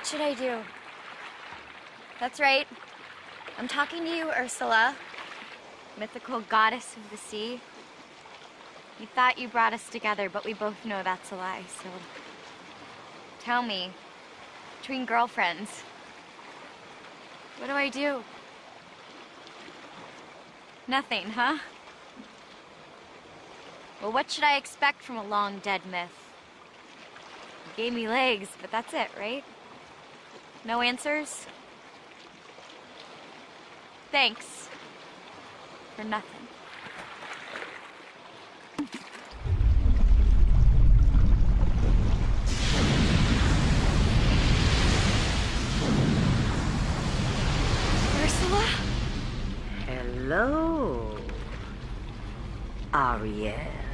should I do? That's right. I'm talking to you, Ursula, mythical goddess of the sea. You thought you brought us together, but we both know that's a lie, so... Tell me, between girlfriends, what do I do? Nothing, huh? Well, what should I expect from a long-dead myth? You gave me legs, but that's it, right? No answers? Thanks. For nothing. Ursula? Hello, Ariel.